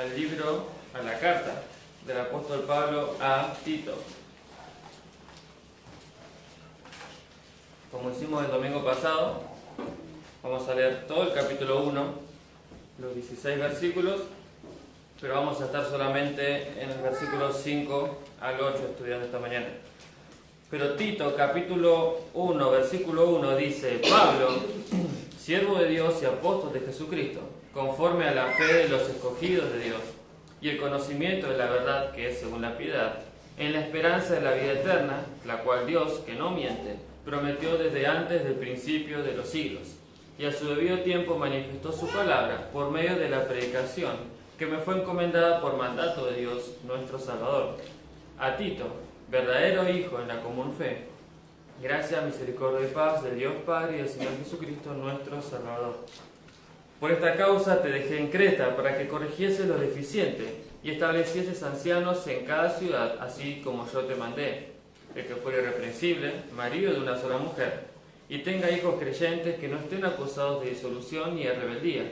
a la carta del apóstol Pablo a Tito. Como hicimos el domingo pasado, vamos a leer todo el capítulo 1, los 16 versículos, pero vamos a estar solamente en el versículo 5 al 8 estudiando esta mañana. Pero Tito, capítulo 1, versículo 1, dice: Pablo, siervo de Dios y apóstol de Jesucristo, conforme a la fe de los escogidos de Dios, y el conocimiento de la verdad que es según la piedad, en la esperanza de la vida eterna, la cual Dios, que no miente, prometió desde antes del principio de los siglos, y a su debido tiempo manifestó su palabra por medio de la predicación que me fue encomendada por mandato de Dios nuestro Salvador. A Tito, verdadero hijo en la común fe, gracia, misericordia y paz de Dios Padre y del Señor Jesucristo nuestro Salvador. Por esta causa te dejé en Creta, para que corrigieses lo deficiente y establecieses ancianos en cada ciudad, así como yo te mandé, el que fuere irreprensible, marido de una sola mujer, y tenga hijos creyentes que no estén acusados de disolución ni de rebeldía,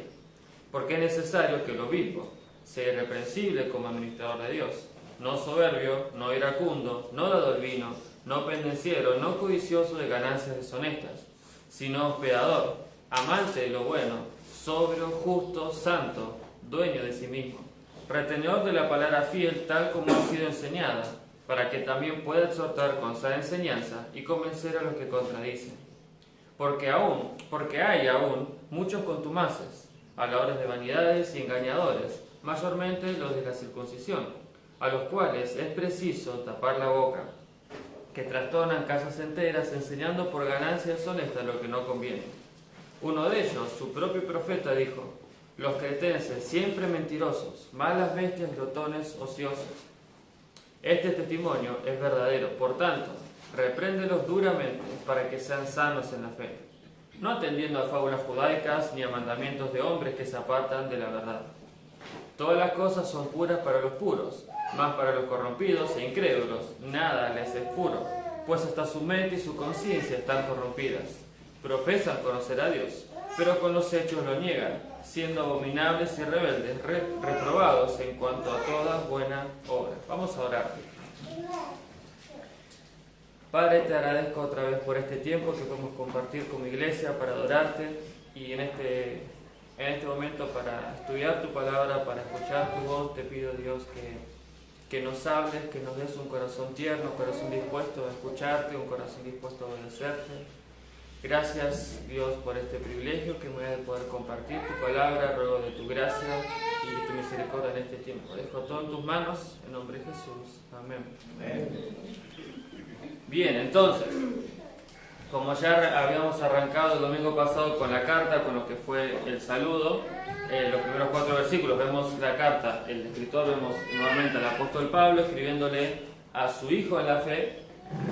porque es necesario que el obispo sea irreprensible como administrador de Dios, no soberbio, no iracundo, no dador al vino, no pendenciero, no codicioso de ganancias deshonestas, sino hospedador, amante de lo bueno, sobrio, justo, santo, dueño de sí mismo, retenedor de la palabra fiel tal como ha sido enseñada, para que también pueda exhortar con sana enseñanza y convencer a los que contradicen. Porque hay aún muchos contumaces, habladores de vanidades y engañadores, mayormente los de la circuncisión, a los cuales es preciso tapar la boca, que trastornan casas enteras enseñando por ganancia deshonesta lo que no conviene. Uno de ellos, su propio profeta, dijo: los cretenses siempre mentirosos, malas bestias, glotones, ociosos. Este testimonio es verdadero, por tanto, repréndelos duramente para que sean sanos en la fe, no atendiendo a fábulas judaicas ni a mandamientos de hombres que se apartan de la verdad. Todas las cosas son puras para los puros, mas para los corrompidos e incrédulos nada les es puro, pues hasta su mente y su conciencia están corrompidas. Profesan conocer a Dios, pero con los hechos lo niegan, siendo abominables y rebeldes, reprobados en cuanto a toda buena obra. Vamos a orar. Padre, te agradezco otra vez por este tiempo que podemos compartir como iglesia para adorarte y en este momento para estudiar tu palabra, para escuchar tu voz. Te pido, Dios, que nos hables, que nos des un corazón tierno, un corazón dispuesto a escucharte, un corazón dispuesto a obedecerte. Gracias, Dios, por este privilegio que me da de poder compartir tu palabra. Ruego de tu gracia y tu misericordia en este tiempo. Dejo todo en tus manos, en nombre de Jesús. Amén. Bien, entonces, como ya habíamos arrancado el domingo pasado con la carta, con lo que fue el saludo, los primeros 4 versículos vemos la carta, el escritor, vemos nuevamente al apóstol Pablo escribiéndole a su hijo en la fe,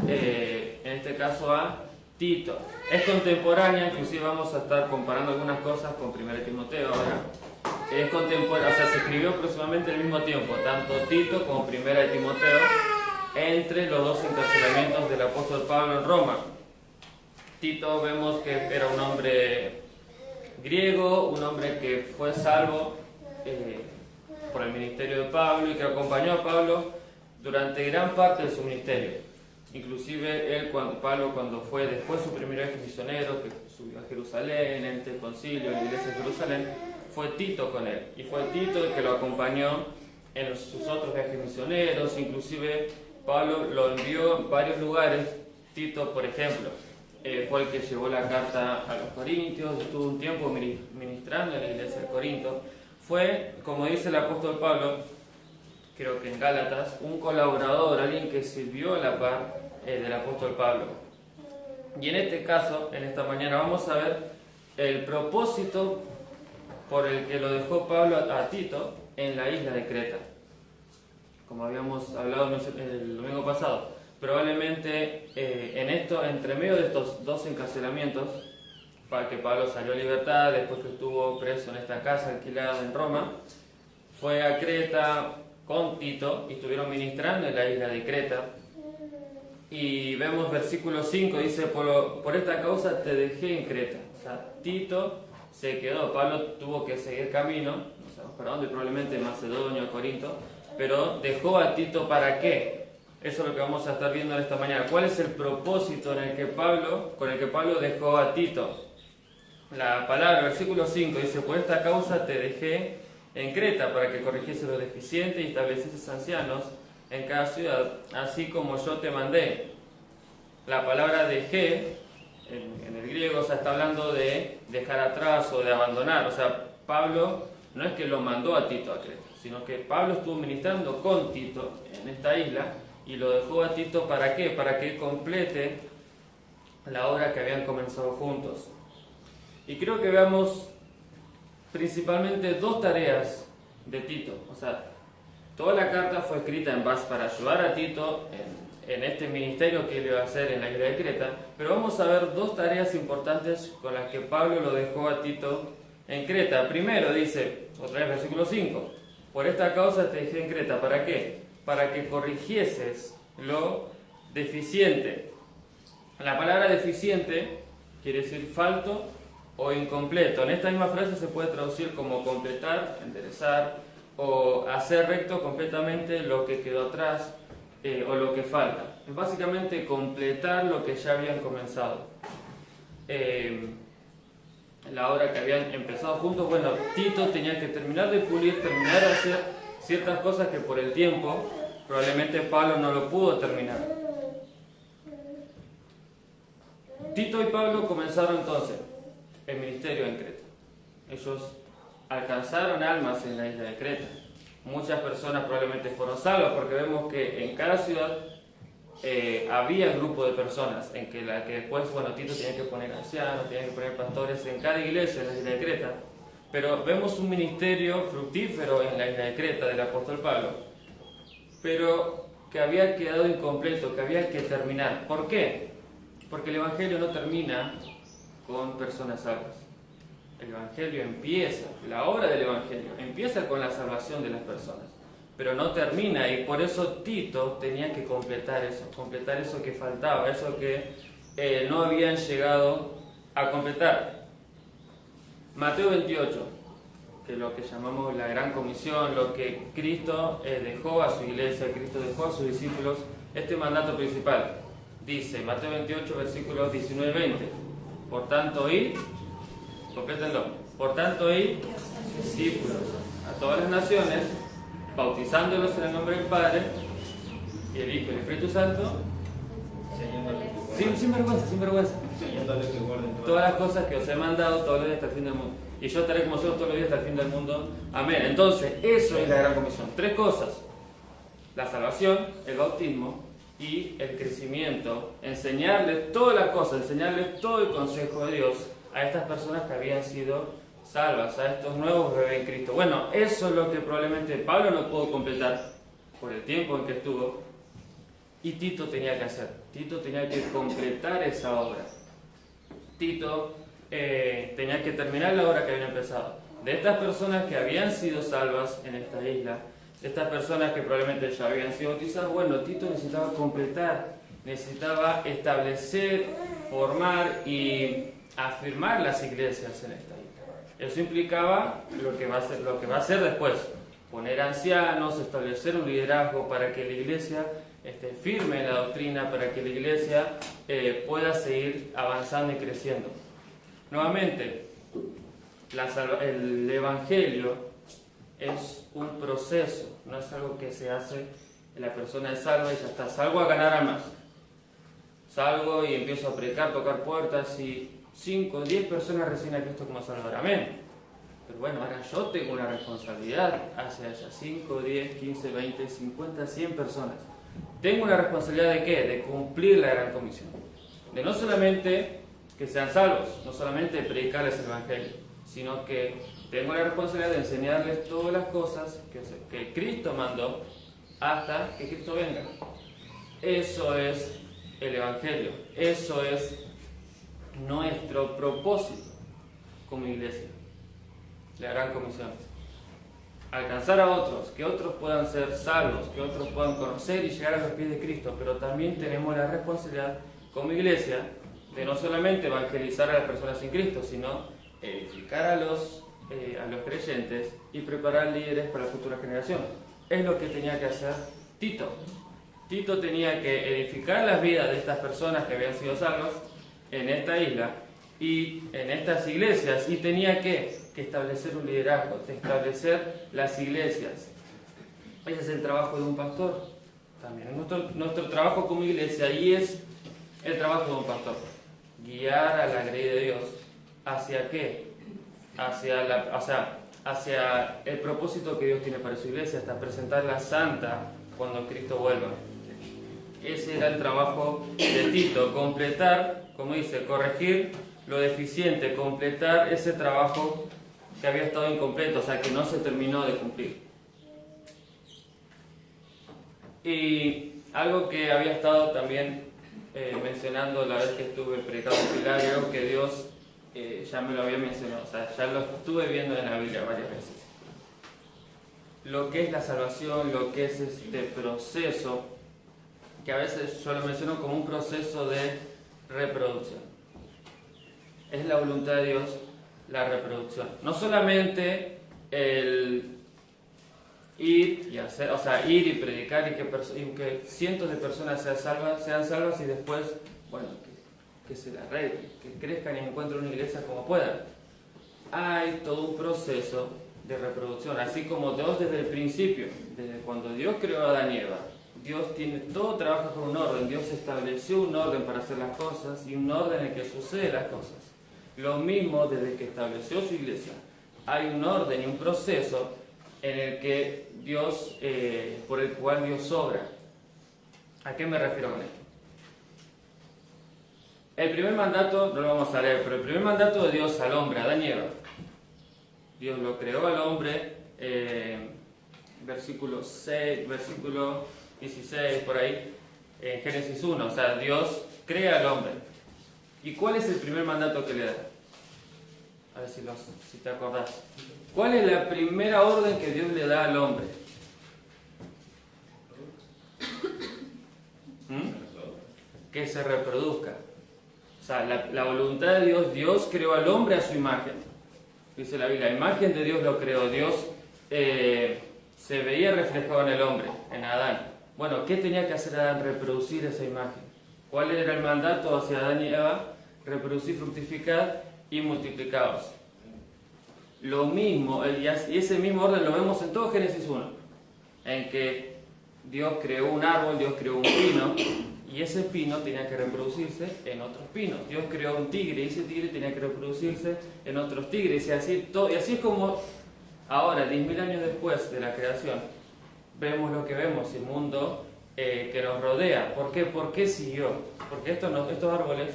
en este caso a Tito. Es contemporánea, inclusive vamos a estar comparando algunas cosas con 1 Timoteo ahora. Es contemporánea, o sea, se escribió aproximadamente al mismo tiempo, tanto Tito como 1 Timoteo, entre los dos encarcelamientos del apóstol Pablo en Roma. Tito vemos que era un hombre griego, un hombre que fue salvo por el ministerio de Pablo y que acompañó a Pablo durante gran parte de su ministerio. Inclusive Pablo cuando fue después su primer viaje misionero, que subió a Jerusalén, en este concilio, en la iglesia de Jerusalén, fue Tito con él. Y fue Tito el que lo acompañó en sus otros viajes misioneros. Inclusive Pablo lo envió en varios lugares. Tito, por ejemplo, fue el que llevó la carta a los Corintios, estuvo un tiempo ministrando en la iglesia de Corinto. Fue, como dice el apóstol Pablo, creo que en Gálatas, un colaborador, alguien que sirvió a la par del apóstol Pablo. Y en este caso, en esta mañana, vamos a ver el propósito por el que lo dejó Pablo a Tito en la isla de Creta. Como habíamos hablado el domingo pasado, probablemente entre medio de estos dos encarcelamientos, para que Pablo salió a libertad después que estuvo preso en esta casa alquilada en Roma, fue a Creta con Tito y estuvieron ministrando en la isla de Creta. Y vemos versículo 5, dice: por esta causa te dejé en Creta. O sea, Tito se quedó, Pablo tuvo que seguir camino, o sea, perdón, probablemente Macedonia, Corinto, pero dejó a Tito ¿para qué? Eso es lo que vamos a estar viendo en esta mañana. ¿Cuál es el propósito con el que Pablo dejó a Tito? La palabra, versículo 5, dice: por esta causa te dejé en Creta, para que corrigiese los deficientes y establecieses ancianos en cada ciudad, así como yo te mandé. La palabra dejé, en el griego, está hablando de dejar atrás o de abandonar. O sea, Pablo no es que lo mandó a Tito a Creta, sino que Pablo estuvo ministrando con Tito en esta isla y lo dejó a Tito ¿para qué? Para que complete la obra que habían comenzado juntos. Y creo que veamos principalmente dos tareas de Tito. O sea, toda la carta fue escrita en base para ayudar a Tito en este ministerio que él iba a hacer en la isla de Creta, pero vamos a ver dos tareas importantes con las que Pablo lo dejó a Tito en Creta. Primero dice, otra vez versículo 5, por esta causa te dejé en Creta, ¿para qué? Para que corrigieses lo deficiente. La palabra deficiente quiere decir falto o incompleto. En esta misma frase se puede traducir como completar, enderezar o hacer recto completamente lo que quedó atrás o lo que falta. Es básicamente completar lo que ya habían comenzado. La obra que habían empezado juntos, bueno, Tito tenía que terminar de pulir, terminar de hacer ciertas cosas que por el tiempo probablemente Pablo no lo pudo terminar. Tito y Pablo comenzaron entonces el ministerio en Creta. Ellos alcanzaron almas en la isla de Creta. Muchas personas probablemente fueron salvas, porque vemos que en cada ciudad había grupo de personas en que después, bueno, Tito tenía que poner ancianos, tenía que poner pastores en cada iglesia en la isla de Creta. Pero vemos un ministerio fructífero en la isla de Creta del apóstol Pablo, pero que había quedado incompleto, que había que terminar. ¿Por qué? Porque el Evangelio no termina con personas salvas. El Evangelio empieza, la obra del Evangelio empieza con la salvación de las personas, pero no termina, y por eso Tito tenía que completar eso que faltaba, eso que no habían llegado a completar. Mateo 28, que es lo que llamamos la Gran Comisión, lo que Cristo dejó a su iglesia, Cristo dejó a sus discípulos, este mandato principal. Dice, Mateo 28, versículos 19 y 20, por tanto, id, complétenlo, por tanto, id, discípulos a todas las naciones, bautizándolos en el nombre del Padre, y el Hijo y el Espíritu Santo, sin vergüenza, todas las cosas que os he mandado todos los días hasta el fin del mundo. Y yo estaré con vosotros todos los días hasta el fin del mundo. Amén. Entonces, eso es la Gran Comisión. Tres cosas: la salvación, el bautismo y el crecimiento. Enseñarles todas las cosas, enseñarles todo el consejo de Dios a estas personas que habían sido salvas, a estos nuevos bebés en Cristo. Bueno, eso es lo que probablemente Pablo no pudo completar por el tiempo en que estuvo, y Tito tenía que hacer. Tito tenía que completar esa obra. Tito tenía que terminar la obra que habían empezado. De estas personas que habían sido salvas en esta isla, de estas personas que probablemente ya habían sido bautizadas, bueno, Tito necesitaba completar, necesitaba establecer, formar y afirmar las iglesias en esta isla. Eso implicaba lo que va a hacer después: poner ancianos, establecer un liderazgo para que la iglesia esté firme en la doctrina, para que la iglesia pueda seguir avanzando y creciendo. Nuevamente, el Evangelio es un proceso, no es algo que se hace, la persona es salva y ya está. Salgo a ganar almas, salgo y empiezo a predicar, tocar puertas, y 5, 10 personas reciben a Cristo como Salvador. Amén. Pero bueno, ahora yo tengo una responsabilidad hacia allá: 5, 10, 15, 20, 50, 100 personas. Tengo una responsabilidad ¿de qué? De cumplir la Gran Comisión. De no solamente que sean salvos, no solamente predicarles el Evangelio, sino que tengo la responsabilidad de enseñarles todas las cosas que Cristo mandó hasta que Cristo venga. Eso es el Evangelio. Eso es nuestro propósito como iglesia. La Gran Comisión: alcanzar a otros, que otros puedan ser salvos, que otros puedan conocer y llegar a los pies de Cristo. Pero también tenemos la responsabilidad como iglesia de no solamente evangelizar a las personas sin Cristo, sino edificar a los a los creyentes y preparar líderes para la futura generación. Es lo que tenía que hacer Tito. Tito tenía que edificar las vidas de estas personas que habían sido salvas en esta isla y en estas iglesias, y tenía que establecer un liderazgo, establecer las iglesias. Ese es el trabajo de un pastor. También es nuestro trabajo como iglesia, y es el trabajo de un pastor: guiar a la grey de Dios hacia qué, hacia el propósito que Dios tiene para su iglesia, hasta presentarla santa cuando Cristo vuelva. Ese era el trabajo de Tito: completar, como dice, corregir lo deficiente, completar ese trabajo que había estado incompleto, o sea, que no se terminó de cumplir. Y algo que había estado también mencionando la vez que estuve predicando en Pilario, que Dios ya me lo había mencionado, o sea, ya lo estuve viendo en la Biblia varias veces. Lo que es la salvación, lo que es este proceso, que a veces yo lo menciono como un proceso de reproducción. Es la voluntad de Dios la reproducción. No solamente el ir y hacer, o sea, ir y predicar y que cientos de personas sean salvas y después, bueno, que se la arreglen, que crezcan y encuentren una iglesia como puedan. Hay todo un proceso de reproducción, así como Dios desde el principio, desde cuando Dios creó a Adán y Eva, Dios tiene todo, trabaja con un orden. Dios estableció un orden para hacer las cosas y un orden en el que suceden las cosas. Lo mismo desde que estableció su iglesia. Hay un orden y un proceso en el que Dios, por el cual Dios obra. ¿A qué me refiero con esto? El primer mandato, no lo vamos a leer, pero el primer mandato de Dios al hombre, Adán y Eva. Dios lo creó al hombre, versículo 16, por ahí, en Génesis 1. O sea, Dios crea al hombre. ¿Y cuál es el primer mandato que le da? A ver si te acordás. ¿Cuál es la primera orden que Dios le da al hombre? Que se reproduzca. O sea, la voluntad de Dios, Dios creó al hombre a su imagen. Dice la Biblia, la imagen de Dios lo creó. Dios se veía reflejado en el hombre, en Adán. Bueno, ¿qué tenía que hacer Adán? Reproducir esa imagen. ¿Cuál era el mandato hacia Adán y Eva? Reproducir, fructificar y multiplicaos. Lo mismo, y ese mismo orden lo vemos en todo Génesis 1, en que Dios creó un árbol, Dios creó un pino, y ese pino tenía que reproducirse en otros pinos. Dios creó un tigre, y ese tigre tenía que reproducirse en otros tigres, y así es como ahora, 10.000 años después de la creación, vemos lo que vemos, el mundo que nos rodea. ¿Por qué? ¿Por qué siguió? Porque estos árboles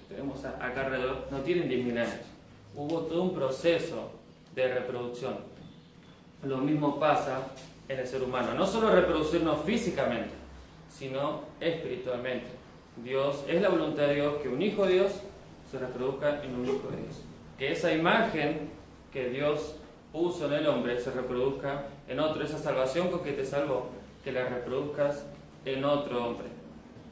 que tenemos acá alrededor no tienen 10.000 años. Hubo todo un proceso de reproducción. Lo mismo pasa en el ser humano. No solo reproducirnos físicamente, sino espiritualmente. Es la voluntad de Dios que un hijo de Dios se reproduzca en un hijo de Dios. Que esa imagen que Dios puso en el hombre se reproduzca en otro. Esa salvación con que te salvó, que la reproduzcas en otro hombre.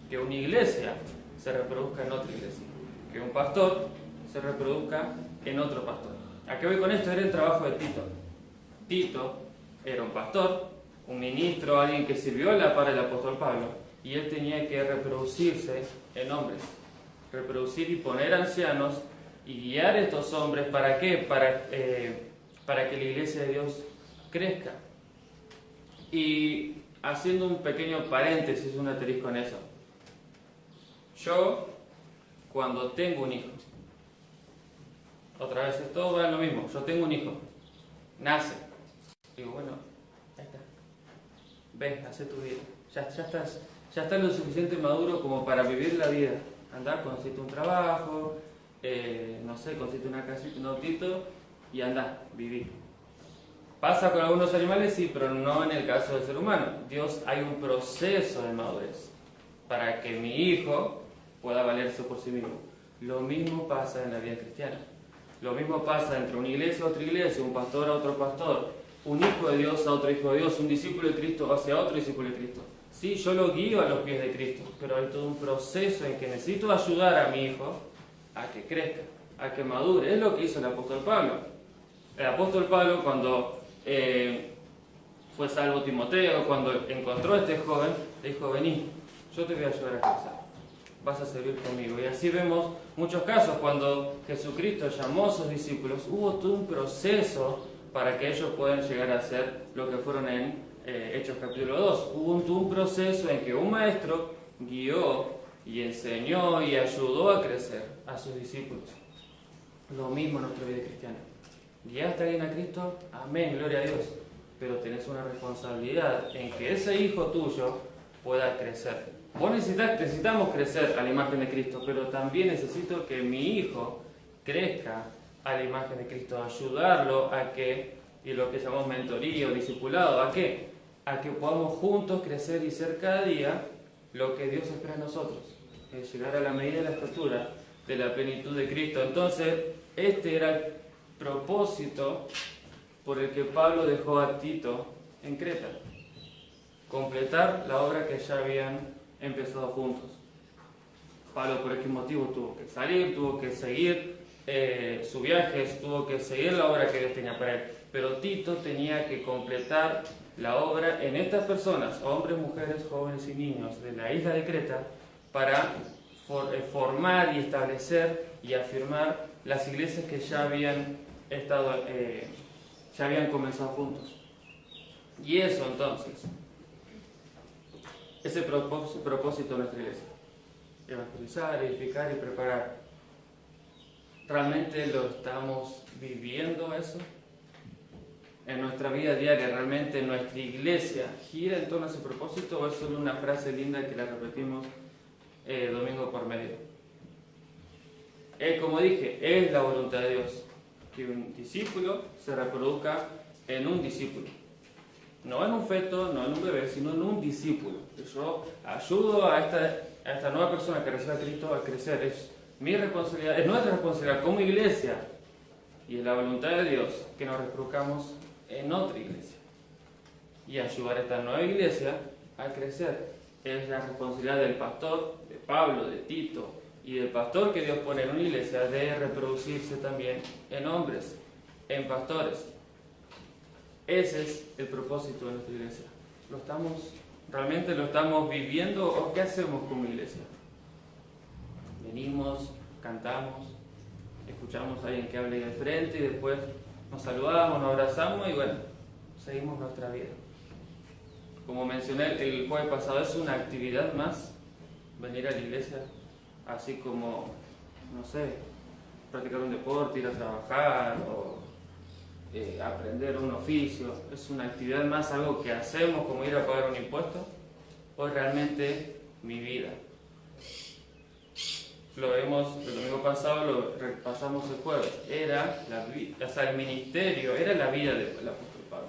Que una iglesia se reproduzca en otra iglesia. Que un pastor se reproduzca en otro pastor. ¿A qué voy con esto? Era el trabajo de Tito. Tito era un pastor, un ministro, alguien que sirvió a la par del apóstol Pablo, y él tenía que reproducirse en hombres. Reproducir y poner ancianos y guiar a estos hombres. ¿Para qué? Para que la iglesia de Dios crezca. Y haciendo un pequeño paréntesis, un asterisco en eso. Yo, cuando tengo un hijo, otra vez, todo va en lo mismo. Yo tengo un hijo, nace. Digo, bueno, ahí está. Ven, haz tu vida. Ya estás lo suficiente maduro como para vivir la vida. Andá, consiste un trabajo, no sé, consiste una casita, un autito, y andá, viví. ¿Pasa con algunos animales? Sí, pero no en el caso del ser humano. Hay un proceso de madurez para que mi hijo pueda valerse por sí mismo. Lo mismo pasa en la vida cristiana. Lo mismo pasa entre una iglesia a otra iglesia, un pastor a otro pastor, un hijo de Dios a otro hijo de Dios, un discípulo de Cristo hacia otro discípulo de Cristo. Sí, yo lo guío a los pies de Cristo, pero hay todo un proceso en que necesito ayudar a mi hijo a que crezca, a que madure. Es lo que hizo el apóstol Pablo. El apóstol Pablo, cuando fue salvo Timoteo, cuando encontró a este joven, le dijo: vení, yo te voy a ayudar a crecer, vas a servir conmigo. Y así vemos muchos casos. Cuando Jesucristo llamó a sus discípulos, hubo todo un proceso para que ellos puedan llegar a ser lo que fueron en Hechos capítulo 2. Hubo un proceso en que un maestro guió y enseñó y ayudó a crecer a sus discípulos. Lo mismo en nuestra vida cristiana. ¿Guiaste a alguien a Cristo? Amén, gloria a Dios. Pero tenés una responsabilidad en que ese hijo tuyo pueda crecer. Vos necesitamos crecer a la imagen de Cristo, pero también necesito que mi hijo crezca a la imagen de Cristo, ayudarlo a que, y lo que llamamos mentoría o discipulado, ¿a qué? A que podamos juntos crecer y ser cada día lo que Dios espera de nosotros, es llegar a la medida de la estatura de la plenitud de Cristo. Entonces, este era el propósito por el que Pablo dejó a Tito en Creta: completar la obra que ya habían empezado juntos. Pablo, por qué motivo, tuvo que salir, tuvo que seguir su viaje, tuvo que seguir la obra que Dios tenía para él. Pero Tito tenía que completar la obra en estas personas, hombres, mujeres, jóvenes y niños de la isla de Creta, para formar y establecer y afirmar las iglesias que ya habían comenzado juntos. Y eso entonces, ese propósito de nuestra iglesia: evangelizar, edificar y preparar. ¿Realmente lo estamos viviendo eso? En nuestra vida diaria, ¿realmente nuestra iglesia gira en torno a ese propósito, o es solo una frase linda que la repetimos domingo por medio? Como dije, es la voluntad de Dios que un discípulo se reproduzca en un discípulo. No en un feto, no en un bebé, sino en un discípulo. Yo ayudo a esta nueva persona que recibe a Cristo a crecer. Es mi responsabilidad, es nuestra responsabilidad como iglesia, y es la voluntad de Dios que nos reproduzcamos en otra iglesia y ayudar a esta nueva iglesia a crecer. Es la responsabilidad del pastor, de Pablo, de Tito y del pastor que Dios pone en una iglesia, de reproducirse también en hombres, en pastores. Ese es el propósito de nuestra iglesia. ¿Realmente lo estamos viviendo, o qué hacemos como iglesia? Venimos, cantamos, escuchamos a alguien que hable ahí al frente y después nos saludamos, nos abrazamos y bueno, seguimos nuestra vida. Como mencioné el jueves pasado, es una actividad más venir a la iglesia, así como, no sé, practicar un deporte, ir a trabajar o aprender un oficio. Es una actividad más, algo que hacemos como ir a pagar un impuesto, o es realmente mi vida. Lo vemos el domingo pasado, lo repasamos el jueves. Era el ministerio, era la vida del apóstol Pablo.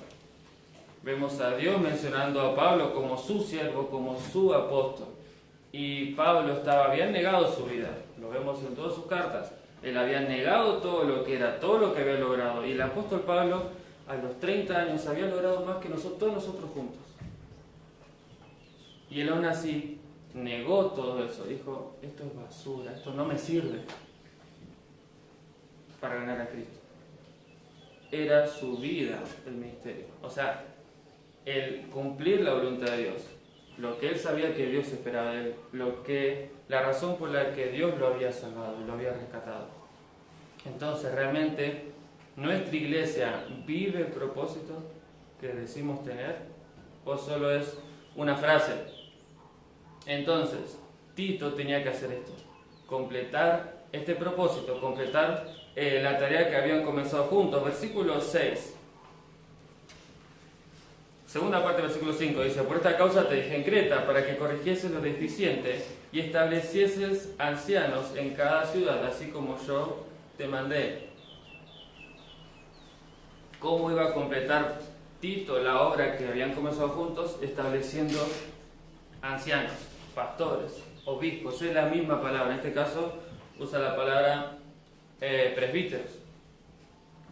Vemos a Dios mencionando a Pablo como su siervo, como su apóstol. Y Pablo había negado su vida. Lo vemos en todas sus cartas. Él había negado todo lo que era, todo lo que había logrado. Y el apóstol Pablo, a los 30 años, había logrado más que todos nosotros juntos. Y él aún así negó todo eso. Dijo: esto es basura, esto no me sirve para ganar a Cristo. Era su vida el ministerio. O sea, el cumplir la voluntad de Dios, lo que él sabía que Dios esperaba de él, la razón por la que Dios lo había salvado, lo había rescatado. Entonces, realmente, ¿nuestra iglesia vive el propósito que decimos tener, o solo es una frase? Entonces, Tito tenía que hacer esto: completar este propósito, completar la tarea que habían comenzado juntos. Versículo 6. Segunda parte del versículo 5 dice: por esta causa te dejé en Creta, para que corrigieses lo deficiente y establecieses ancianos en cada ciudad, así como yo te mandé. ¿Cómo iba a completar Tito la obra que habían comenzado juntos? Estableciendo ancianos, pastores, obispos. Es la misma palabra, en este caso usa la palabra presbíteros.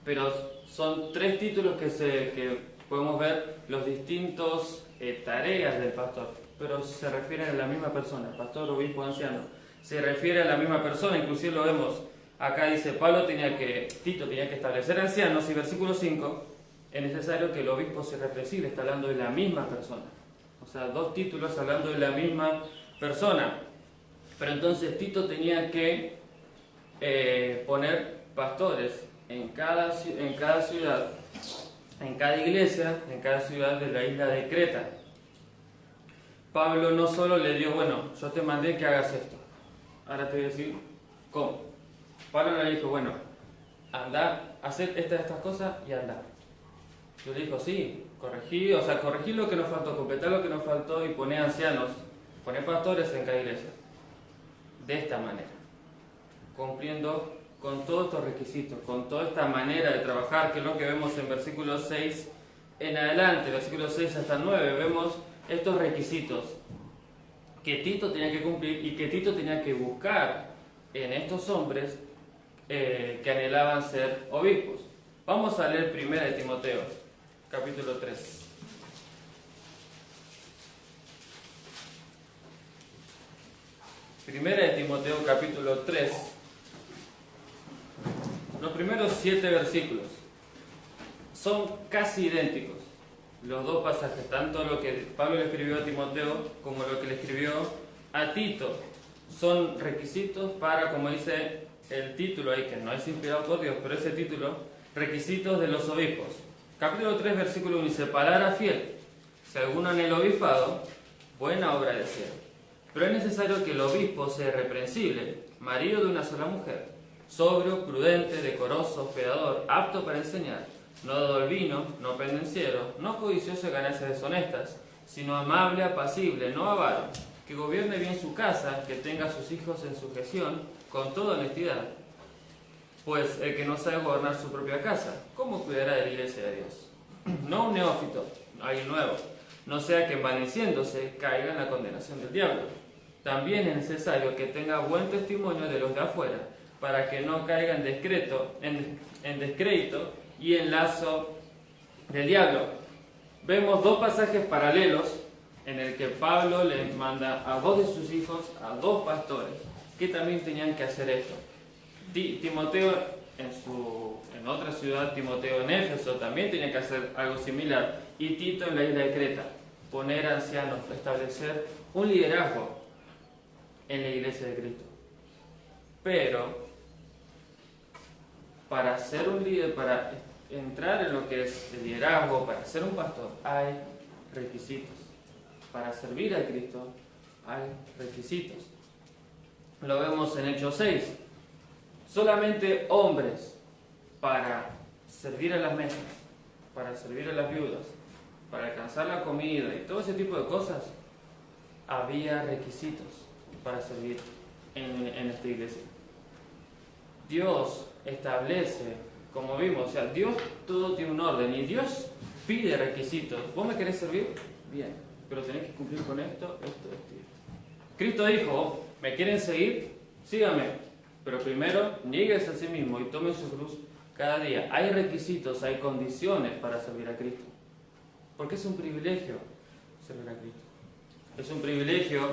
Pero son tres títulos que podemos ver los distintos tareas del pastor, pero se refieren a la misma persona: pastor, obispo, anciano. Se refiere a la misma persona, inclusive lo vemos acá dice, Tito tenía que establecer ancianos, y versículo 5, es necesario que el obispo sea irreprensible, está hablando de la misma persona. O sea, dos títulos hablando de la misma persona. Pero entonces Tito tenía que poner pastores en cada ciudad, en cada iglesia, en cada ciudad de la isla de Creta. Pablo no solo le dio, bueno, yo te mandé que hagas esto, ahora te voy a decir cómo. Pablo no le dijo, bueno, anda, haced estas cosas y anda. Yo le dijo, sí, corregí lo que nos faltó, completar lo que nos faltó y poné ancianos, poné pastores en cada iglesia. De esta manera, cumpliendo con todos estos requisitos, con toda esta manera de trabajar, que es lo que vemos en versículo 6 en adelante, versículo 6 hasta el 9, vemos estos requisitos que Tito tenía que cumplir y que Tito tenía que buscar en estos hombres que anhelaban ser obispos. Vamos a leer 1 de Timoteo, capítulo 3. Primera de Timoteo, capítulo 3. Los primeros 7 versículos son casi idénticos. Los dos pasajes, tanto lo que Pablo le escribió a Timoteo como lo que le escribió a Tito, son requisitos para, como dice el título ahí, que no es inspirado por Dios, pero ese título, requisitos de los obispos. Capítulo 3, versículo 1 dice, palabra fiel, si alguno en el obispado, buena obra de cielo. Pero es necesario que el obispo sea irreprensible, marido de una sola mujer, sobrio, prudente, decoroso, hospedador, apto para enseñar, no dado al vino, no pendenciero, no codicioso de ganancias deshonestas, sino amable, apacible, no avaro, que gobierne bien su casa, que tenga a sus hijos en sujeción, con toda honestidad. Pues el que no sabe gobernar su propia casa, ¿cómo cuidará de la iglesia de Dios? No un neófito, alguien nuevo, no sea que envaneciéndose caiga en la condenación del diablo. También es necesario que tenga buen testimonio de los de afuera, para que no caiga en descrédito y en lazo del diablo. Vemos dos pasajes paralelos en el que Pablo le manda a dos de sus hijos, a dos pastores, que también tenían que hacer esto. Timoteo en otra ciudad, Timoteo en Éfeso, también tenía que hacer algo similar, y Tito en la isla de Creta, poner ancianos, establecer un liderazgo en la iglesia de Cristo. Pero para ser un líder, para entrar en lo que es el liderazgo, para ser un pastor, hay requisitos. Para servir a Cristo hay requisitos. Lo vemos en Hechos 6. Solamente hombres para servir a las mesas, para servir a las viudas, para alcanzar la comida y todo ese tipo de cosas, había requisitos para servir en esta iglesia. Dios establece, como vimos, o sea, Dios todo tiene un orden y Dios pide requisitos. ¿Vos me querés servir? Bien, pero tenés que cumplir con esto y esto. Cristo dijo, ¿me quieren seguir? Síganme. Pero primero, niegues a sí mismo y tome su cruz cada día. Hay requisitos, hay condiciones para servir a Cristo. Porque es un privilegio servir a Cristo. Es un privilegio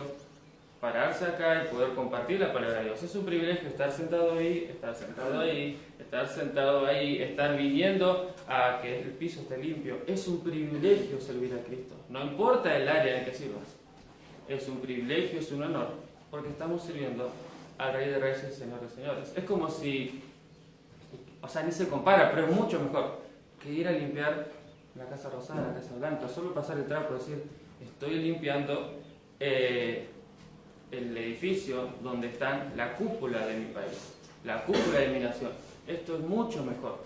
pararse acá y poder compartir la palabra de Dios. Es un privilegio estar sentado ahí, estar sentado ahí, estar sentado ahí, estar viniendo a que el piso esté limpio. Es un privilegio servir a Cristo. No importa el área en que sirvas. Es un privilegio, es un honor, porque estamos sirviendo al Rey de Reyes, Señor de Señores. Es como si, o sea, ni se compara, pero es mucho mejor que ir a limpiar la Casa Rosada, la Casa Blanca, solo pasar el trapo y decir, estoy limpiando el edificio donde está la cúpula de mi país, la cúpula de mi nación. Esto es mucho mejor,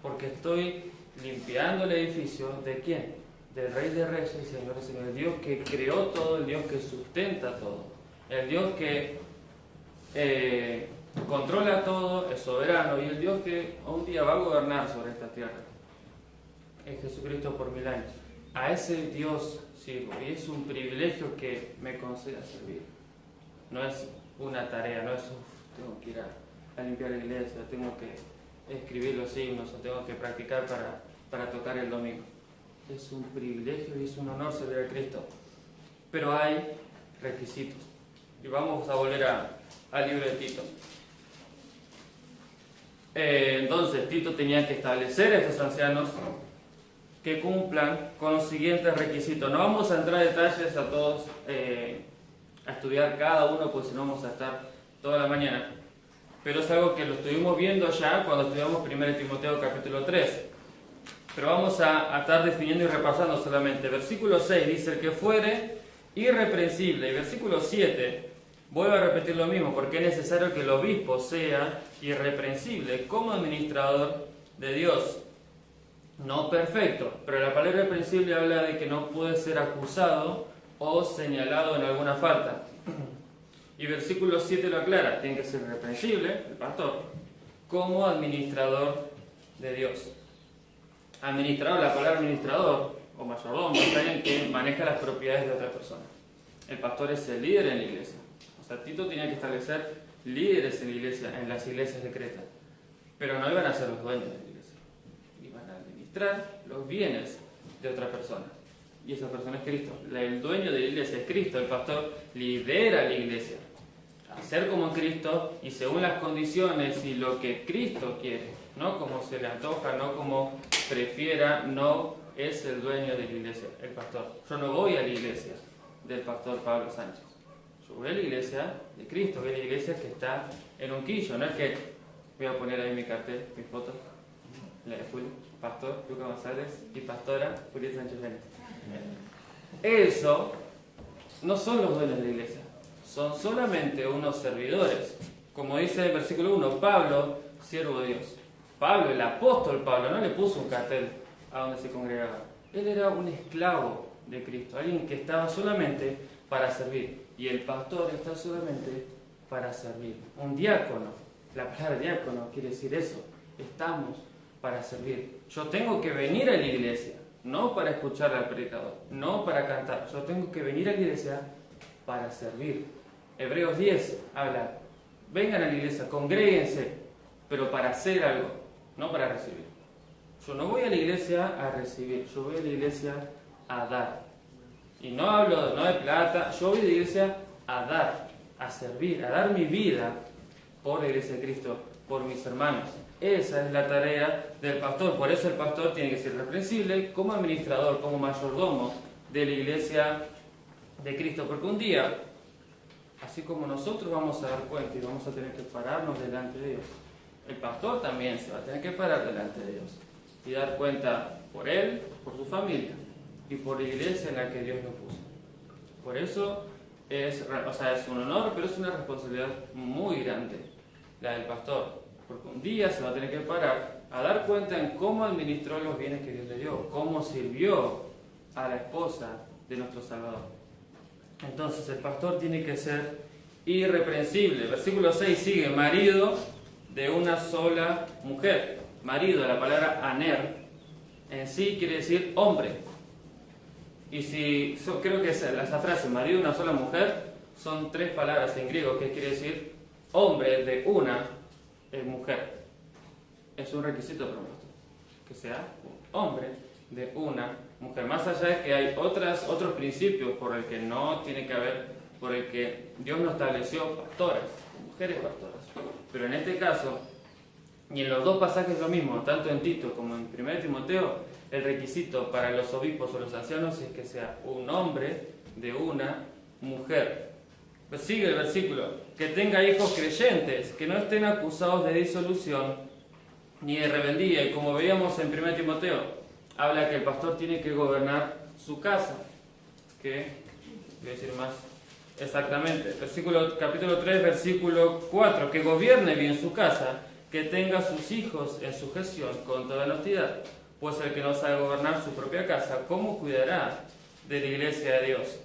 porque estoy limpiando el edificio ¿de quién? Del Rey de Reyes, Señor de Señores, el Dios que creó todo, el Dios que sustenta todo, el Dios que controla todo, es soberano, y el Dios que un día va a gobernar sobre esta tierra. Es Jesucristo por 1000 años. A ese Dios sirvo, y es un privilegio que me conceda servir. No es una tarea, no es tengo que ir a limpiar la iglesia, tengo que escribir los signos, o tengo que practicar para tocar el domingo. Es un privilegio y es un honor servir a Cristo. Pero hay requisitos. Y vamos a volver al libro de Tito. Entonces Tito tenía que establecer a estos ancianos que cumplan con los siguientes requisitos. No vamos a entrar en detalles a todos, a estudiar cada uno, pues si no vamos a estar toda la mañana. Pero es algo que lo estuvimos viendo ya cuando estudiamos 1 Timoteo capítulo 3. Pero vamos a estar definiendo y repasando solamente. Versículo 6 dice: el que fuere irreprensible. Y versículo 7 vuelve a repetir lo mismo, porque es necesario que el obispo sea irreprensible como administrador de Dios. No perfecto, pero la palabra irreprensible habla de que no puede ser acusado o señalado en alguna falta. Y versículo 7 lo aclara: tiene que ser irreprensible, el pastor, como administrador de Dios. Administrador, la palabra administrador o mayordomo es alguien que maneja las propiedades de otra persona. El pastor es el líder en la iglesia. O sea, Tito tenía que establecer líderes en la iglesia, en las iglesias secretas. Pero no iban a ser los dueños de la iglesia. Iban a administrar los bienes de otra persona. Y esa persona es Cristo. El dueño de la iglesia es Cristo. El pastor lidera la iglesia a ser como Cristo y según las condiciones y lo que Cristo quiere. No como se le antoja, no como prefiera, no es el dueño de la iglesia, el pastor. Yo no voy a la iglesia del pastor Pablo Sánchez. Yo voy a la iglesia de Cristo, voy a la iglesia que está en Unquillo. No es que voy a poner ahí mi cartel, mi foto, la de Julio, pastor Lucas González y pastora Julieta Sánchez Vélez. Eso no son los dueños de la iglesia, son solamente unos servidores. Como dice el versículo 1, Pablo, siervo de Dios. Pablo, el apóstol Pablo, no le puso un cartel a donde se congregaba. Él era un esclavo de Cristo, alguien que estaba solamente para servir. Y el pastor está solamente para servir. Un diácono, la palabra diácono quiere decir eso. Estamos para servir. Yo tengo que venir a la iglesia, no para escuchar al predicador, no para cantar. Yo tengo que venir a la iglesia para servir. Hebreos 10 habla: vengan a la iglesia, congréguense, pero para hacer algo, no para recibir. Yo no voy a la iglesia a recibir, yo voy a la iglesia a dar. Y no hablo no de plata, yo voy a la iglesia a dar, a servir, a dar mi vida por la iglesia de Cristo, por mis hermanos. Esa es la tarea del pastor. Por eso el pastor tiene que ser irreprensible como administrador, como mayordomo de la iglesia de Cristo. Porque un día, así como nosotros vamos a dar cuenta y vamos a tener que pararnos delante de Dios, el pastor también se va a tener que parar delante de Dios y dar cuenta por él, por su familia y por la iglesia en la que Dios lo puso. Por eso es un honor, pero es una responsabilidad muy grande la del pastor, porque un día se va a tener que parar a dar cuenta en cómo administró los bienes que Dios le dio, cómo sirvió a la esposa de nuestro Salvador. Entonces el pastor tiene que ser irreprensible. Versículo 6 sigue: marido de una sola mujer. Marido, la palabra aner, en sí quiere decir hombre. Y si creo que esa frase, marido de una sola mujer, son 3 palabras en griego que quiere decir hombre de una mujer. Es un requisito para un pastor, que sea un hombre de una mujer. Más allá de que hay otros principios por el que no tiene que haber, por el que Dios no estableció pastoras, mujeres pastoras. Pero en este caso, y en los dos pasajes lo mismo, tanto en Tito como en 1 Timoteo, el requisito para los obispos o los ancianos es que sea un hombre de una mujer. Pues sigue el versículo: que tenga hijos creyentes, que no estén acusados de disolución ni de rebeldía. Y como veíamos en 1 Timoteo, habla que el pastor tiene que gobernar su casa. Que, voy a decir más exactamente, capítulo 3, versículo 4, que gobierne bien su casa, que tenga sus hijos en sujeción con toda honestidad, pues el que no sabe gobernar su propia casa, ¿cómo cuidará de la iglesia de Dios?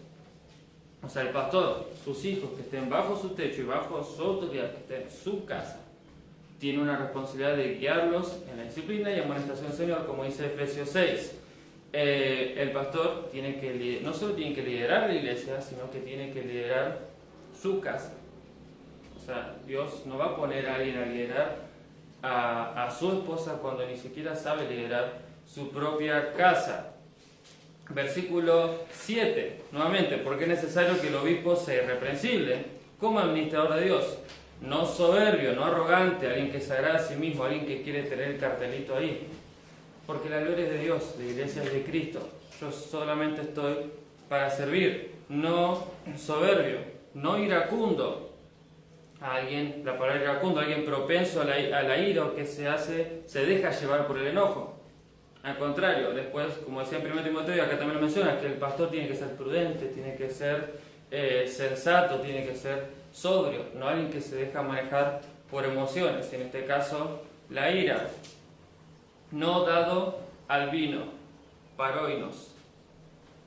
O sea, el pastor, sus hijos que estén bajo su techo y bajo su autoridad, que estén en su casa, tiene una responsabilidad de guiarlos en la disciplina y amonestación del Señor, como dice Efesios 6. El pastor no solo tiene que liderar la iglesia, sino que tiene que liderar su casa. O sea, Dios no va a poner a alguien a liderar a su esposa cuando ni siquiera sabe liderar su propia casa. Versículo 7, nuevamente, porque es necesario que el obispo sea irreprensible como administrador de Dios. no soberbio, no arrogante, alguien que se agrada a sí mismo, alguien que quiere tener el cartelito ahí. Porque la gloria es de Dios, la iglesia es de Cristo. Yo solamente estoy para servir, no soberbio, no iracundo. Alguien, la palabra iracundo, alguien propenso a la ira o que se deja llevar por el enojo. Al contrario, después, como decía en 1 Timoteo, y acá también lo menciona, que el pastor tiene que ser prudente, tiene que ser sensato, tiene que ser sobrio, no alguien que se deja manejar por emociones, en este caso la ira. No dado al vino, paroinos,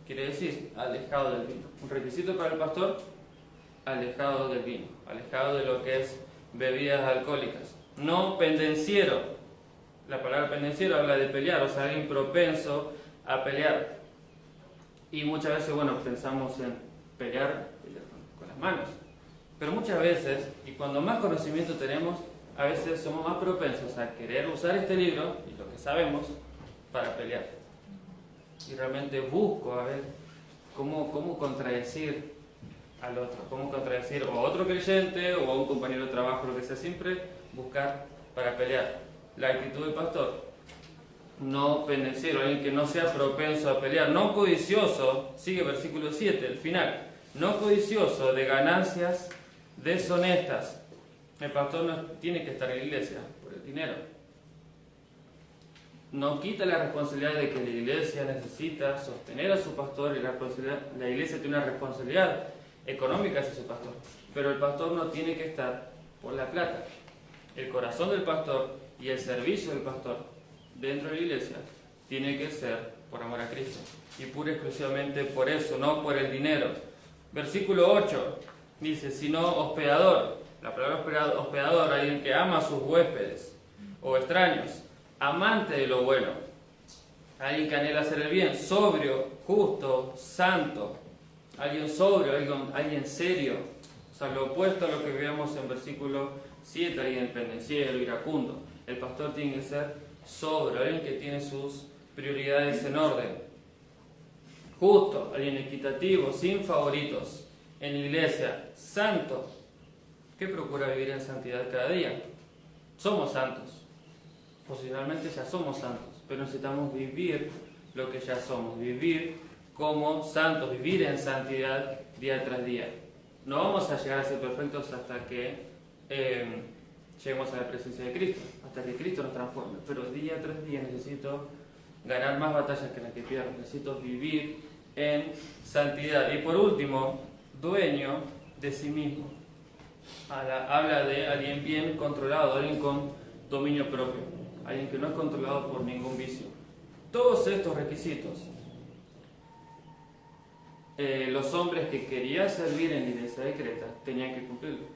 quiere decir alejado del vino. Un requisito para el pastor, alejado del vino, alejado de lo que es bebidas alcohólicas. No pendenciero. La palabra pendenciero habla de pelear, o sea, alguien propenso a pelear. Y muchas veces, bueno, pensamos en pelear con las manos. Pero muchas veces, y cuando más conocimiento tenemos, a veces somos más propensos a querer usar este libro y lo que sabemos para pelear. Y realmente busco a ver cómo contradecir al otro, cómo contradecir o a otro creyente o a un compañero de trabajo, lo que sea, siempre buscar para pelear. La actitud del pastor, no pendenciero, alguien que no sea propenso a pelear, no codicioso, sigue versículo 7, el final, no codicioso de ganancias deshonestas. El pastor no tiene que estar en la iglesia por el dinero. No quita la responsabilidad de que la iglesia necesita sostener a su pastor y la iglesia tiene una responsabilidad económica hacia su pastor. Pero el pastor no tiene que estar por la plata. El corazón del pastor y el servicio del pastor dentro de la iglesia tiene que ser por amor a Cristo. Y pura y exclusivamente por eso, no por el dinero. Versículo 8 dice, sino hospedador. La palabra hospedador, alguien que ama a sus huéspedes o extraños, amante de lo bueno, alguien que anhela hacer el bien, sobrio, justo, santo, alguien sobrio, alguien serio, o sea, lo opuesto a lo que veíamos en versículo 7, alguien pendenciero, iracundo. El pastor tiene que ser sobrio, alguien que tiene sus prioridades en orden, justo, alguien equitativo, sin favoritos, en la iglesia, santo, que procura vivir en santidad cada día. Somos santos. Posicionalmente ya somos santos, pero necesitamos vivir lo que ya somos, vivir como santos, vivir en santidad día tras día. No vamos a llegar a ser perfectos hasta que lleguemos a la presencia de Cristo, hasta que Cristo nos transforme, pero día tras día necesito ganar más batallas que las que pierdo, necesito vivir en santidad. Y por último, dueño de sí mismo. Habla de alguien bien controlado, alguien con dominio propio, alguien que no es controlado por ningún vicio. Todos estos requisitos, los hombres que querían servir en la iglesia de Creta tenían que cumplirlo.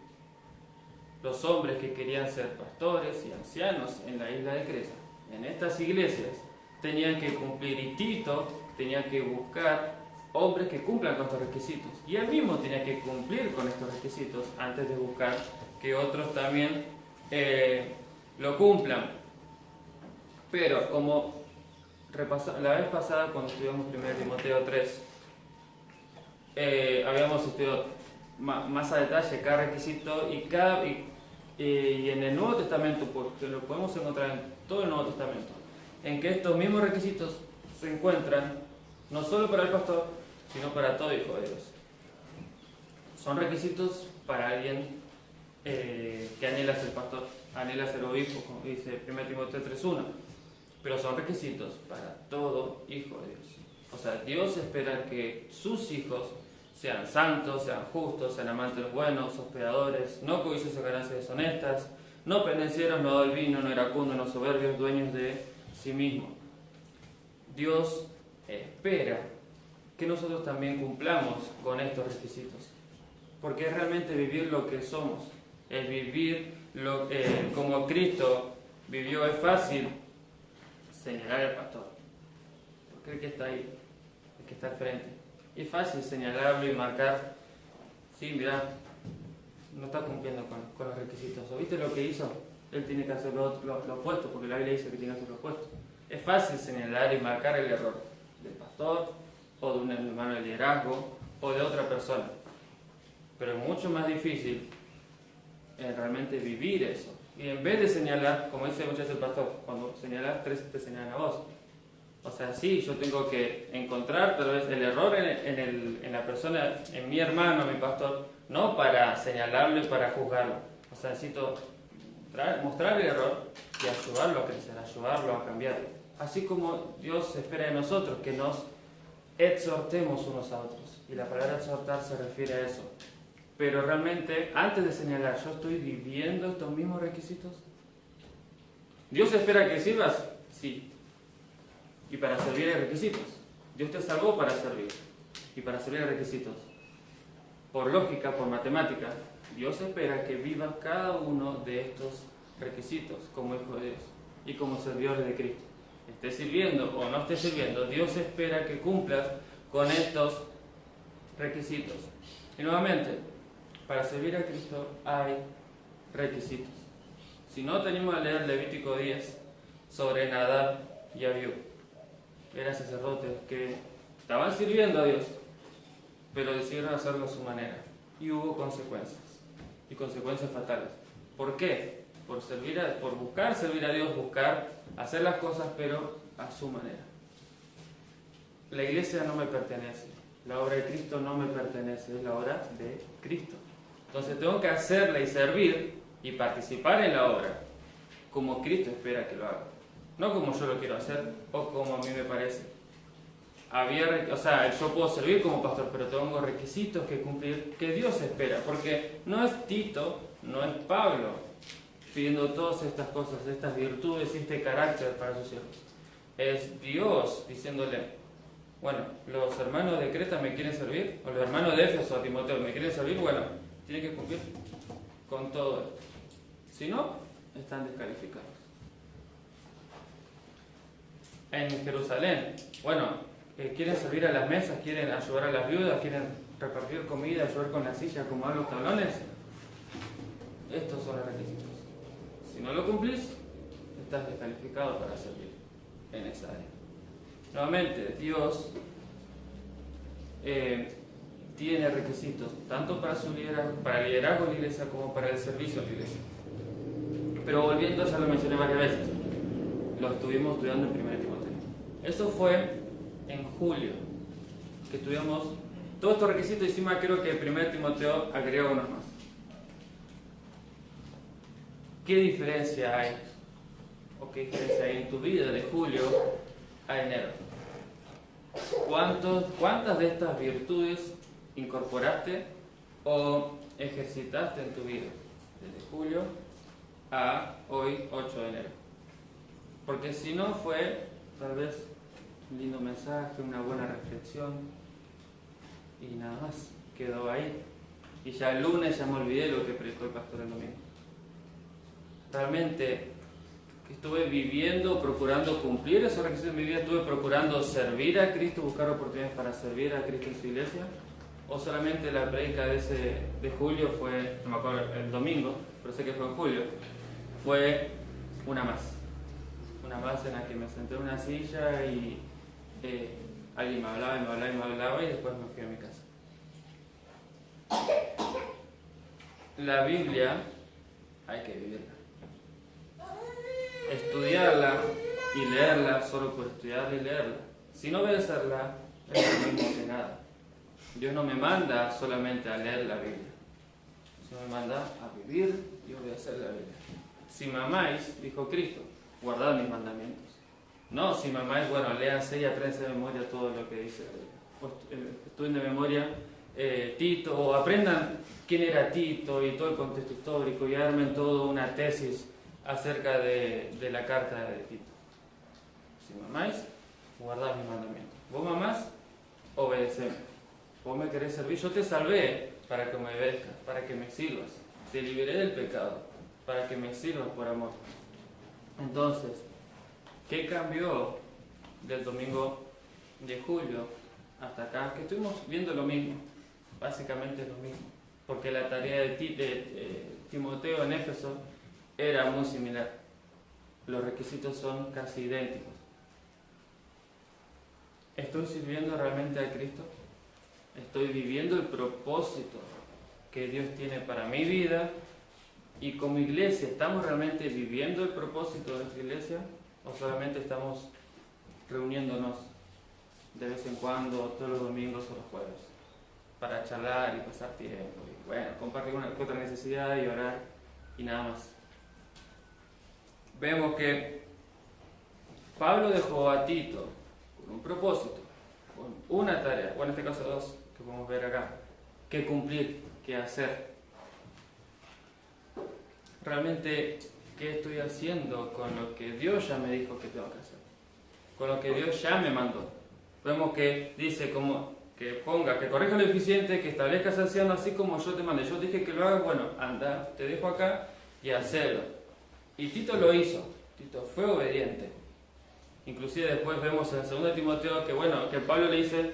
Los hombres que querían ser pastores y ancianos en la isla de Creta, en estas iglesias, tenían que cumplir, y Tito tenía que buscar hombres que cumplan con estos requisitos. Y él mismo tenía que cumplir con estos requisitos antes de buscar que otros también lo cumplan. Pero como la vez pasada cuando estudiamos 1 Timoteo 3, habíamos estudiado más a detalle cada requisito y en el Nuevo Testamento, porque lo podemos encontrar en todo el Nuevo Testamento, en que estos mismos requisitos se encuentran no solo para el pastor, sino para todo hijo de Dios. Son requisitos para alguien que anhela ser pastor, anhela ser obispo, como dice 1 Timoteo 3:1, pero son requisitos para todo hijo de Dios. O sea, Dios espera que sus hijos sean santos, sean justos, sean amantes buenos, hospedadores, no codiciosos de ganancias deshonestas, no pendencieros, no del vino, no iracundos, no soberbios, dueños de sí mismos. Dios espera que nosotros también cumplamos con estos requisitos, porque es realmente vivir lo que somos, es vivir como Cristo vivió. Es fácil señalar al pastor, porque el que está ahí, el que está al frente. Es fácil señalarlo y marcar, sí, mirá, no está cumpliendo con los requisitos. ¿O viste lo que hizo? Él tiene que hacer lo opuesto, porque la Biblia dice que tiene que hacer lo opuesto. Es fácil señalar y marcar el error del pastor, o de un hermano de liderazgo, o de otra persona. Pero es mucho más difícil realmente vivir eso. Y en vez de señalar, como dice muchas veces el pastor, cuando señalas, tres te señalan a vos. O sea, sí, yo tengo que encontrar tal vez el error en la persona, en mi hermano, mi pastor, no para señalarlo y para juzgarlo. O sea, necesito mostrar el error y ayudarlo a crecer, ayudarlo a cambiar. Así como Dios espera de nosotros que nos exhortemos unos a otros. Y la palabra exhortar se refiere a eso. Pero realmente, antes de señalar, ¿yo estoy viviendo estos mismos requisitos? ¿Dios espera que sirvas? Sí. Y para servir hay requisitos. Dios te salvó para servir. Y para servir hay requisitos. Por lógica, por matemática, Dios espera que vivas cada uno de estos requisitos como hijo de Dios y como servidor de Cristo. Estés sirviendo o no estés sirviendo, Dios espera que cumplas con estos requisitos. Y nuevamente, para servir a Cristo hay requisitos. Si no, tenemos a leer Levítico 10 sobre Nadab y Abiú. Eran sacerdotes que estaban sirviendo a Dios, pero decidieron hacerlo a su manera. Y hubo consecuencias, y consecuencias fatales. ¿Por qué? Por buscar servir a Dios, buscar hacer las cosas, pero a su manera. La iglesia no me pertenece, la obra de Cristo no me pertenece, es la obra de Cristo. Entonces tengo que hacerla y servir y participar en la obra como Cristo espera que lo haga. No como yo lo quiero hacer o como a mí me parece. Yo puedo servir como pastor, pero tengo requisitos que cumplir que Dios espera. Porque no es Tito, no es Pablo pidiendo todas estas cosas, estas virtudes y este carácter para sus hijos. Es Dios diciéndole, bueno, los hermanos de Creta me quieren servir, o los hermanos de Éfeso o Timoteo me quieren servir, bueno, tienen que cumplir con todo esto. Si no, están descalificados. En Jerusalén, bueno, quieren servir a las mesas, quieren ayudar a las viudas, quieren repartir comida, ayudar con la silla, acomodar los tablones. Estos son los requisitos. Si no lo cumplís, estás descalificado para servir en esa área. Nuevamente, Dios tiene requisitos, tanto para su para el liderazgo de la iglesia como para el servicio de la iglesia. Pero volviendo, ya lo mencioné varias veces, lo estuvimos estudiando en 1 Timoteo. Eso fue en julio, que estudiamos todos estos requisitos y encima creo que 1 Timoteo agrega unos más. ¿Qué diferencia hay? ¿O qué diferencia hay en tu vida de julio a enero? ¿Cuántas de estas virtudes incorporaste o ejercitaste en tu vida desde julio a hoy, 8 de enero? Porque si no fue tal vez un lindo mensaje, una buena reflexión y nada más, quedó ahí. Y ya el lunes ya me olvidé lo que predicó el pastor el domingo. Realmente estuve viviendo, procurando cumplir esos requisitos en mi vida, estuve procurando servir a Cristo, buscar oportunidades para servir a Cristo en su iglesia, o solamente la predica de julio fue, no me acuerdo, el domingo, pero sé que fue en julio, fue una más en la que me senté en una silla y alguien me hablaba y después me fui a mi casa. La Biblia hay que vivirla. Estudiarla y leerla solo por estudiarla y leerla. Si no obedecerla, es lo mismo que nada. Dios no me manda solamente a leer la Biblia, sino me manda a vivir y obedecer la Biblia. Si mamáis, dijo Cristo, guardad mis mandamientos. No, si mamáis, bueno, léanse y apréndanse de memoria todo lo que dice. Estudien de memoria Tito, o aprendan quién era Tito y todo el contexto histórico y armen toda una tesis acerca de la carta de Tito. Si mamáis, guardad mis mandamientos. Vos mamás, obedeceme. Vos me querés servir, yo te salvé para que me obedezcas, para que me sirvas. Te liberé del pecado, para que me sirvas por amor. Entonces, ¿qué cambió del domingo de julio hasta acá? Que estuvimos viendo lo mismo, básicamente lo mismo, porque la tarea de Timoteo en Éfeso era muy similar. Los requisitos son casi idénticos. ¿Estoy sirviendo realmente a Cristo? ¿Estoy viviendo el propósito que Dios tiene para mi vida, Y como iglesia, ¿estamos realmente viviendo el propósito de nuestra iglesia? ¿O solamente estamos reuniéndonos de vez en cuando, todos los domingos o los jueves, para charlar y pasar tiempo? Y bueno, compartir una otra necesidad y orar y nada más. Vemos que Pablo dejó a Tito con un propósito, con una tarea, o en este caso dos, que podemos ver acá, que cumplir, que hacer. Realmente, ¿qué estoy haciendo con lo que Dios ya me dijo que tengo que hacer? Con lo que Dios ya me mandó. Vemos que dice como que ponga, que corrija lo eficiente, que establezcas anciano así como yo te mandé. Yo dije que lo hagas, bueno, anda, te dejo acá y hacelo. Y Tito lo hizo, Tito fue obediente. Inclusive después vemos en 2 Timoteo que bueno, que Pablo le dice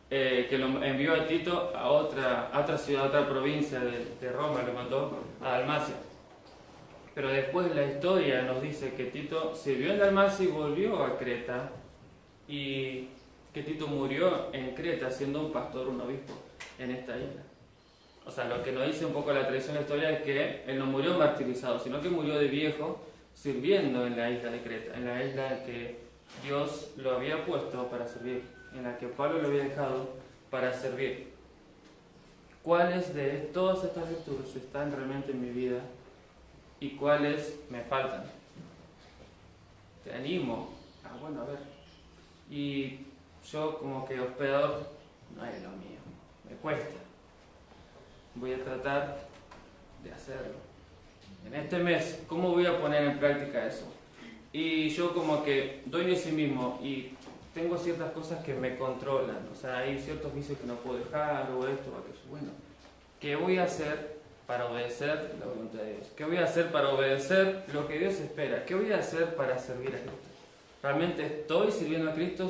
que lo envió a Tito a otra ciudad, a otra provincia de Roma, lo mandó a Dalmacia. Pero después la historia nos dice que Tito sirvió en Dalmacia y volvió a Creta, y que Tito murió en Creta siendo un pastor, un obispo en esta isla. O sea, lo que nos dice un poco la tradición de la historia es que él no murió martirizado, sino que murió de viejo sirviendo en la isla de Creta, en la isla en que Dios lo había puesto para servir, en la que Pablo lo había dejado para servir. ¿Cuáles de todas estas virtudes están realmente en mi vida y cuáles me faltan? Te animo a ver. Y yo como que hospedador, no es lo mío, me cuesta. Voy a tratar de hacerlo. En este mes, ¿cómo voy a poner en práctica eso? Y yo como que doy de sí mismo y tengo ciertas cosas que me controlan. O sea, hay ciertos vicios que no puedo dejar o esto o aquello. Bueno, ¿qué voy a hacer para obedecer la voluntad de Dios? ¿Qué voy a hacer para obedecer lo que Dios espera? ¿Qué voy a hacer para servir a Cristo? ¿Realmente estoy sirviendo a Cristo?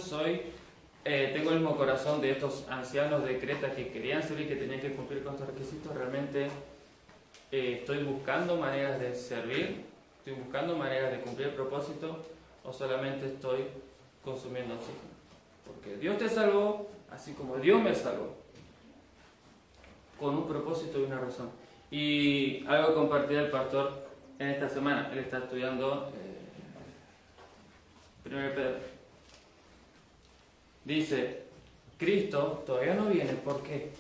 Tengo el mismo corazón de estos ancianos de Creta que querían servir, que tenían que cumplir con estos requisitos. ¿Realmente estoy buscando maneras de servir? ¿Estoy buscando maneras de cumplir el propósito? ¿O solamente estoy consumiendo oxígeno? Porque Dios te salvó, así como Dios me salvó, con un propósito y una razón. Y algo compartí el pastor en esta semana. Él está estudiando 1 Pedro. Dice, Cristo todavía no viene. ¿Por qué?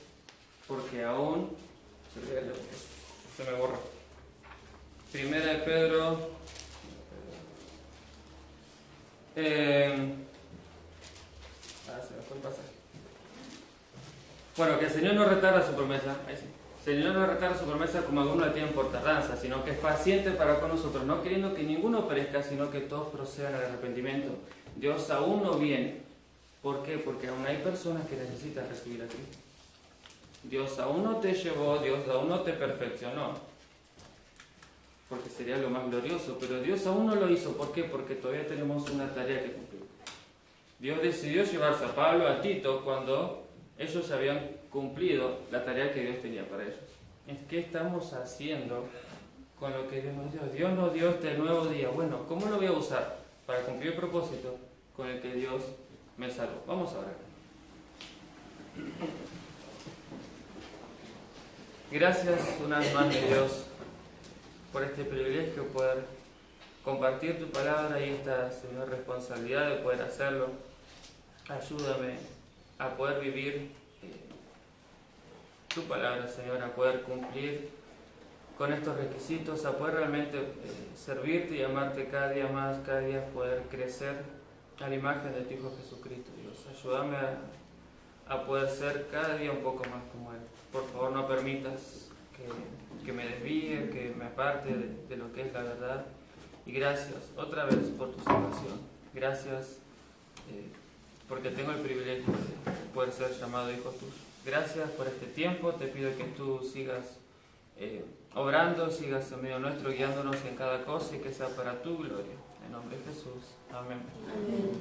Porque aún... Se me borra. 1 Pedro... se me fue el pasaje. Bueno, que el Señor no retarda su promesa. Ahí sí. El Señor no retarda su promesa como algunos la tienen por tardanza, sino que es paciente para con nosotros, no queriendo que ninguno perezca, sino que todos procedan al arrepentimiento. Dios aún no viene. ¿Por qué? Porque aún hay personas que necesitan recibir a Cristo. Dios aún no te llevó, Dios aún no te perfeccionó, porque sería lo más glorioso, pero Dios aún no lo hizo. ¿Por qué? Porque todavía tenemos una tarea que cumplir. Dios decidió llevarse a Pablo, a Tito, cuando ellos habían cumplido la tarea que Dios tenía para ellos. ¿Qué estamos haciendo con lo que Dios nos dio? Dios nos dio este nuevo día. Bueno, ¿cómo lo voy a usar para cumplir el propósito con el que Dios me salvó? Vamos a orar. Gracias una vez más, Dios, por este privilegio, poder compartir tu palabra y esta, Señor, responsabilidad de poder hacerlo. Ayúdame a poder vivir tu palabra, Señor, a poder cumplir con estos requisitos, a poder realmente servirte y amarte cada día más, cada día poder crecer a la imagen de tu Hijo Jesucristo. Dios, ayúdame a poder ser cada día un poco más como Él. Por favor, no permitas que me desvíe, que me aparte de lo que es la verdad. Y gracias otra vez por tu salvación. Gracias porque tengo el privilegio de poder ser llamado hijo tuyo. Gracias por este tiempo. Te pido que tú sigas obrando, sigas en medio nuestro, guiándonos en cada cosa y que sea para tu gloria. En nombre de Jesús. Amén. Amén.